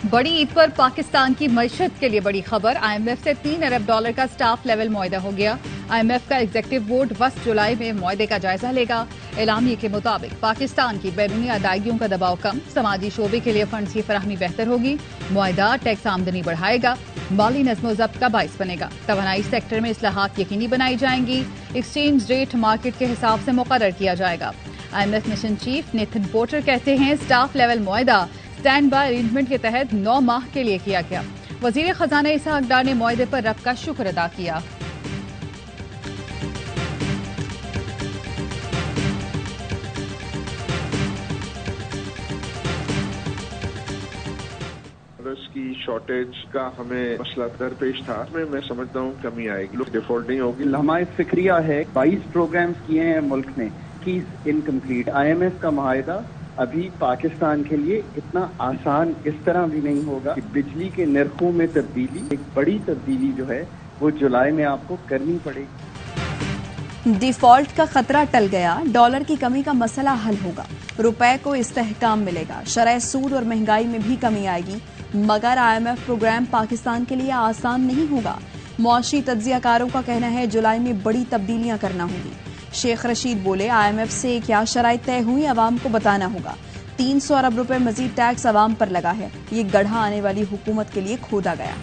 बड़ी ईद पर पाकिस्तान की मईशत के लिए बड़ी खबर। IMF से $3 अरब का स्टाफ लेवल मुआहदा हो गया। IMF का एग्जीक्यूटिव बोर्ड 20 जुलाई में मुआहदे का जायजा लेगा। एलामिये के मुताबिक पाकिस्तान की बैरूनी अदायगियों का दबाव कम, समाजी शोबे के लिए फंड्स की फराहमी बेहतर होगी। मुआहदा टैक्स आमदनी बढ़ाएगा, माली नज़्म ज़ब्त का बाइस बनेगा। तवानाई सेक्टर में इस्लाहात यकीनी बनाई जाएंगी। एक्सचेंज रेट मार्केट के हिसाब से मुकर्रर किया जाएगा। IMF mission chief Nathan Porter कहते हैं, स्टाफ लेवल मुआहदा स्टैंड बाय अरेंजमेंट के तहत 9 माह के लिए किया गया। वजीर खजाना इसहाक डार ने मुआहदे पर रब का शुक्र अदा किया। की शॉर्टेज का हमें मसला दरपेश था, मैं समझता हूँ कमी आएगी, लोग डिफॉल्ट नहीं होगी। हमारी फिक्रिया है 22 प्रोग्राम्स किए हैं मुल्क ने, कीज इनकम्प्लीट। IMF का मुआहदा अभी पाकिस्तान के लिए इतना आसान इस तरह भी नहीं होगा कि बिजली के नरखों में तब्दीली, एक बड़ी तब्दीली जो है वो जुलाई में आपको करनी पड़ेगी। डिफॉल्ट का खतरा टल गया, डॉलर की कमी का मसला हल होगा, रुपए को इस्तेहकाम मिलेगा, शरह सूद और महंगाई में भी कमी आएगी। मगर IMF प्रोग्राम पाकिस्तान के लिए आसान नहीं होगा। मुआशी तज्जियाकारों का कहना है जुलाई में बड़ी तब्दीलियां करना होगी। शेख रशीद बोले, IMF से क्या शराइत तय हुई अवाम को बताना होगा। 300 अरब रुपए मजीद टैक्स अवाम पर लगा है, ये गढ़ा आने वाली हुकूमत के लिए खोदा गया।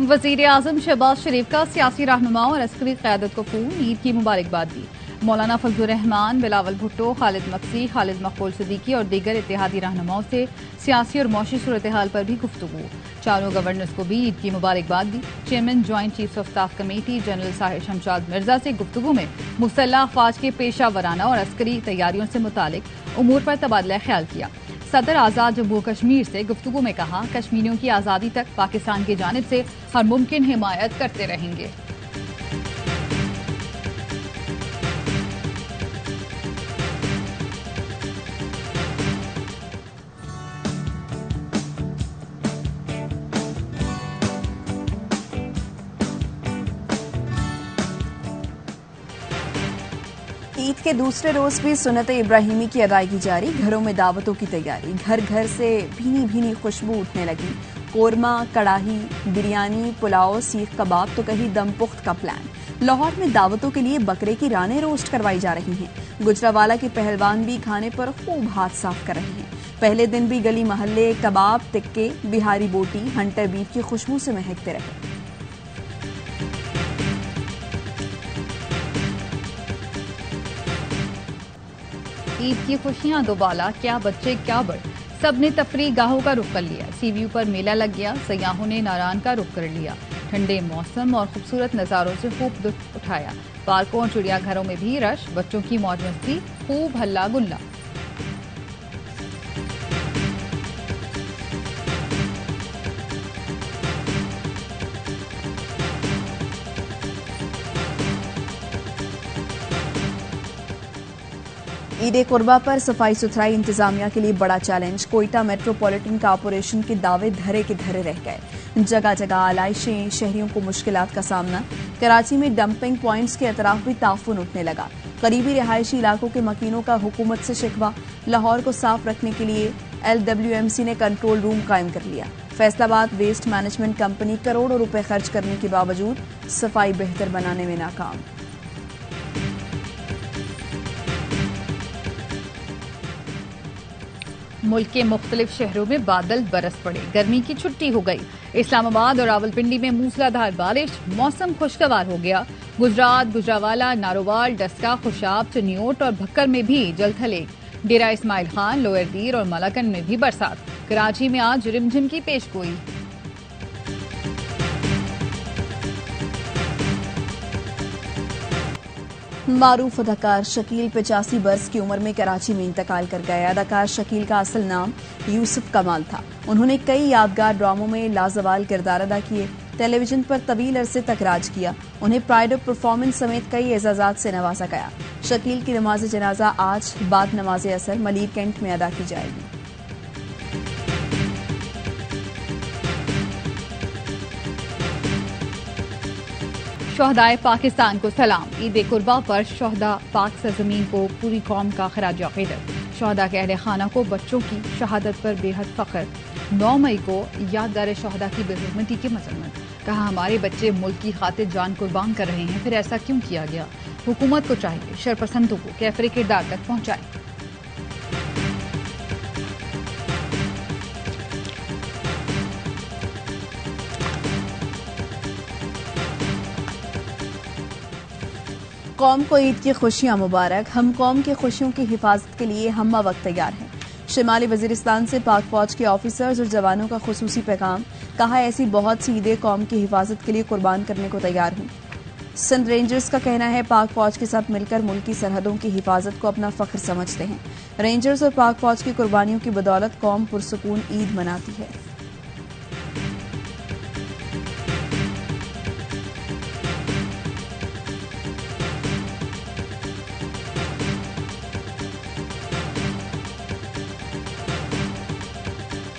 वजीर आजम शहबाज शरीफ का सियासी रहनुमाओं और अस्करी क़यादत को फ़ोन, ईद की मुबारकबाद दी। मौलाना फजलुर रहमान, बिलावल भुट्टो, खालिद मक्सी, खालिद मकबूल सिद्दीकी और दीगर इत्तेहादी रहनुमाओं से सियासी और मौशी सूरत हाल पर भी गुफ्तगू। चारों गवर्नर्स को भी ईद की मुबारकबाद दी। Chairman joint chiefs of staff committee general Sahir Shamshad Mirza से गुफ्तगू में मुसल्लह अफवाज के पेशा वराना और अस्करी तैयारियों से मुतालिक उमूर पर तबादला ख्याल किया। सदर आज़ाद जम्मू कश्मीर से गुफ्तगू में कहा, कश्मीरियों की आज़ादी तक पाकिस्तान की जानिब से हर मुमकिन हिमायत करते रहेंगे। ईद के दूसरे रोज भी सुन्नत इब्राहिमी की अदायगी जारी, घरों में दावतों की तैयारी, घर घर से भीनी भीनी खुशबू उठने लगी। कोरमा, कड़ाही, बिरयानी, पुलाव, सीख कबाब तो कहीं दम पुख्त का प्लान। लाहौर में दावतों के लिए बकरे की रानें रोस्ट करवाई जा रही हैं। गुजरावाला के पहलवान भी खाने पर खूब हाथ साफ कर रहे हैं। पहले दिन भी गली महल्ले कबाब, टिक्के, बिहारी बोटी, हंटर बीफ की खुशबू से महकते रहे। ईद की खुशियां दोबाला, क्या बच्चे क्या बड़, सबने तफरीह गाहों का रुख कर लिया। सीव्यू पर मेला लग गया, सयाहों ने नारान का रुख कर लिया। ठंडे मौसम और खूबसूरत नज़ारों से खूब लुत्फ उठाया। पार्कों और चिड़ियाघरों में भी रश, बच्चों की मौज मस्ती, खूब हल्ला गुल्ला। ईद कुर्बा पर सफाई सुथराई इंतजामिया के लिए बड़ा चैलेंज। कोयटा मेट्रोपॉलिटन कॉरपोरेशन के दावे धरे के धरे रह गए। जगह जगह आलाइशें, शहरियों को मुश्किलात का सामना। कराची में डंपिंग पॉइंट्स के अतराफ भी ताफुन उठने लगा। करीबी रिहायशी इलाकों के मकीनों का हुकूमत से शिकवा। लाहौर को साफ रखने के लिए LWMC ने कंट्रोल रूम कायम कर लिया। फैसलाबाद वेस्ट मैनेजमेंट कंपनी करोड़ों रुपए खर्च करने के बावजूद सफाई बेहतर बनाने में नाकाम। मुल्क के मुख्तलिफ शहरों में बादल बरस पड़े, गर्मी की छुट्टी हो गई। इस्लामाबाद और रावलपिंडी में मूसलाधार बारिश, मौसम खुशगवार हो गया। गुजरात, गुजरावाला, नारोवाल, डस्का, खुशाब, चनियोट और भक्कर में भी जलथल। डेरा इस्माइल खान, लोअर दीर और मलाकन में भी बरसात। कराची में आज रिमझिम की पेशगोई। मारूफ अदाकार शकील 85 बरस की उम्र में कराची में इंतकाल कर गए। अदाकार शकील का असल नाम यूसुफ कमाल था। उन्होंने कई यादगार ड्रामों में लाजवाल किरदार अदा किए। टेलीविजन पर तवील अरसे तक राज किया। उन्हें प्राइड ऑफ परफॉर्मेंस समेत कई एजाजात से नवाजा गया। शकील की नमाज जनाजा आज बाद नमाज असर मलीर कैंट में अदा की जाएगी। शहदाए पाकिस्तान को सलाम। ईद कुर्बा पर शहदा पाक सरजमीन को पूरी कौम का खराज अक़ीदत। शहदा के अहले खाना को बच्चों की शहादत पर बेहद फख्र। 9 मई को यादगार शहदा की बेहुरमती की मजम्मत। कहा हमारे बच्चे मुल्क की खातिर जान कुर्बान कर रहे हैं, फिर ऐसा क्यों किया गया। हुकूमत को चाहिए शरपसंदों को कैफरे किरदार तक पहुंचाए। कौम को ईद की खुशियां मुबारक। हम कौम की खुशियों की हिफाजत के लिए हम वक्त तैयार हैं। शिमाली वजीरिस्तान से पाक फौज के ऑफिसर्स और जवानों का खुसूसी पैगाम। कहा ऐसी बहुत सी ईदें कौम की हिफाजत के लिए कुर्बान करने को तैयार हूं। सिंध रेंजर्स का कहना है पाक फौज के साथ मिलकर मुल्क की सरहदों की हिफाजत को अपना फख्र समझते हैं। रेंजर्स और पाक फौज की कुर्बानियों की बदौलत कौम पुरसुकून ईद मनाती है।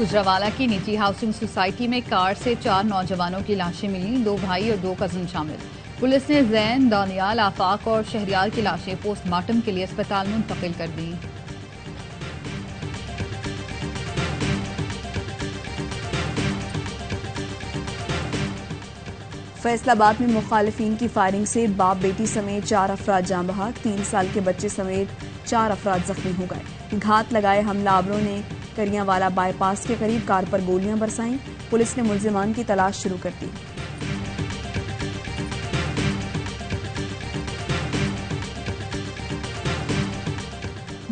गुजरावाला की निजी हाउसिंग सोसाइटी में कार से 4 नौजवानों की लाशें मिली। 2 भाई और 2 कजन शामिल। पुलिस ने जैन, दानियाल, आफाक और शहरियार की लाशें पोस्टमार्टम के लिए अस्पताल मुंतकिल कर दी। फैसलाबाद में मुखालिफिन की फायरिंग से बाप बेटी समेत 4 अफराद जाँ बहक। 3 साल के बच्चे समेत 4 अफराद जख्मी हो गए। घात लगाए हमलावरों ने करियावाला बाईपास के करीब कार पर गोलियां बरसाईं। पुलिस ने मुल्जिमान की तलाश शुरू कर दी।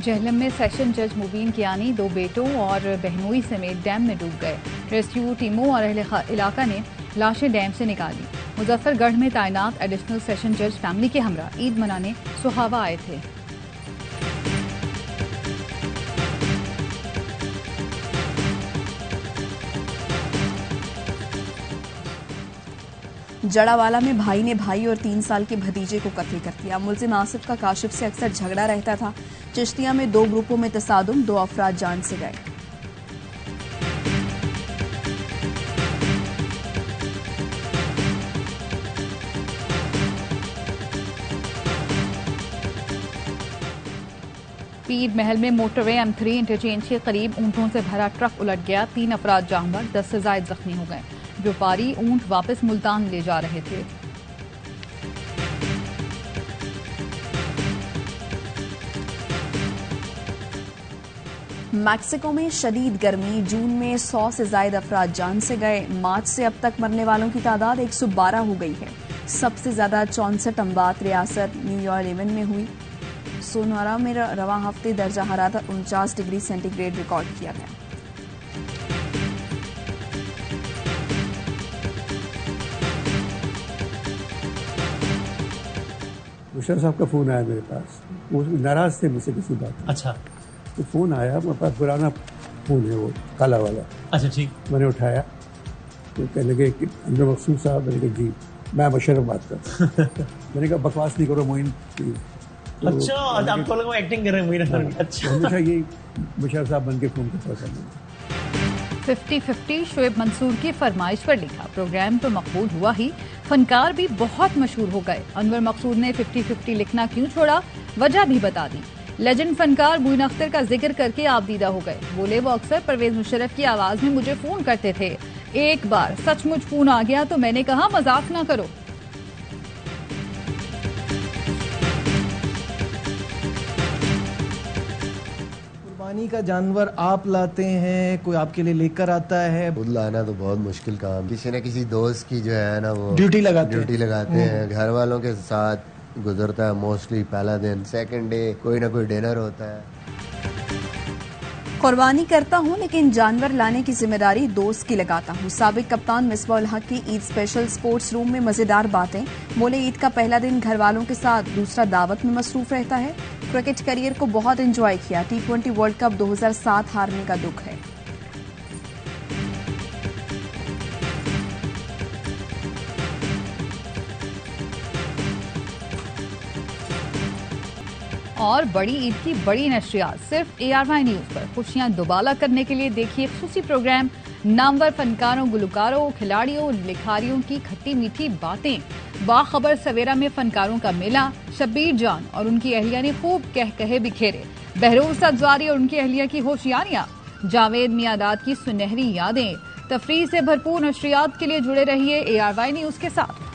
जहलम में सेशन जज मुबीन कियानी 2 बेटों और बहनोई समेत डैम में डूब गए। रेस्क्यू टीमों और अहले इलाका ने लाशें डैम से निकाली। मुजफ्फरगढ़ में तैनात एडिशनल सेशन जज फैमिली के हमरा ईद मनाने सुहावा आए थे। जड़ावाला में भाई ने भाई और 3 साल के भतीजे को कत्ल कर दिया। मुल्जिम आसिफ का काशिफ से अक्सर झगड़ा रहता था। चिश्तिया में 2 ग्रुपों में तसादुम, 2 अफराद जान से गए। पीर महल में मोटरवे M3 इंटरचेंज के करीब ऊंटों से भरा ट्रक उलट गया। 3 अफराद जान बहक, 10 से ज्यादा जख्मी हो गए। व्यापारी ऊंट वापस मुल्तान ले जा रहे थे। मैक्सिको में शदीद गर्मी। जून में 100 से ज्यादा अफराद जान से गए। मार्च से अब तक मरने वालों की तादाद 112 हो गई है। सबसे ज्यादा 64 अमवात रियासत न्यूयॉर्क 11 में हुई। सोनारा में रवां हफ्ते दर्जा हरारत 49 डिग्री सेंटीग्रेड रिकॉर्ड किया गया। मुशर्रफ साहब का फोन आया मेरे पास। वो नाराज थे मुझसे किसी बात। अच्छा। तो फोन आया, मेरे पास पुराना फोन है वो काला वाला। अच्छा ठीक। मैंने उठाया तो कहने लगे कि अंदर मकसूद साहब। मैंने कहा जी मैं मुशर्रफ बात करता हूँ। मैंने कहा बकवास नहीं करो मोइन प्लीज। तो अच्छा आपको लगा एक्टिंग कर रहे हैं मोइन। अच्छा हमेशा ये मुशर्रफ साहब बन के फोन करता था। 50-50 शोएब मंसूर की फरमाइश पर लिखा। प्रोग्राम तो मकबूल हुआ ही, फनकार भी बहुत मशहूर हो गए। अनवर मकसूद ने 50-50 लिखना क्यों छोड़ा, वजह भी बता दी। लेजेंड फनकार मोइन अख्तर का जिक्र करके आपदीदा हो गए। बोले वो अक्सर परवेज मुशर्रफ की आवाज में मुझे फोन करते थे। एक बार सचमुच फोन आ गया तो मैंने कहा मजाक ना करो। कुर्बानी का जानवर आप लाते हैं, कोई आपके लिए लेकर आता है? खुद लाना तो बहुत मुश्किल काम। किसी न किसी दोस्त की जो है ना वो ड्यूटी लगाते हैं। घर वालों के साथ गुजरता है मोस्टली पहला दिन। सेकंड डे कोई ना कोई डिनर होता है। कुर्बानी करता हूं लेकिन जानवर लाने की जिम्मेदारी दोस्त की लगाता हूं। साबिक कप्तान मिसबाह उल हक की ईद स्पेशल स्पोर्ट्स रूम में मजेदार बातें। बोले ईद का पहला दिन घर वालों के साथ, दूसरा दावत में मसरूफ रहता है। क्रिकेट करियर को बहुत एंजॉय किया। T20 वर्ल्ड कप 2007 हारने का दुख है। और बड़ी ईद की बड़ी नशरियात सिर्फ ARY न्यूज पर। खुशियां दुबाला करने के लिए देखिए खुसूसी प्रोग्राम नामवर फनकारों, गुलकारों, खिलाड़ियों, लिखारियों की खट्टी मीठी बातें। बाखबर सवेरा में फनकारों का मेला। शब्बीर जान और उनकी अहलिया ने खूब कह कहे बिखेरे। बहरोज सब्जारी और उनकी अहलिया की होशियारियां। जावेद मियादाद की सुनहरी यादें। तफरीह से भरपूर नशरियात के लिए जुड़े रहिए ARY न्यूज के साथ।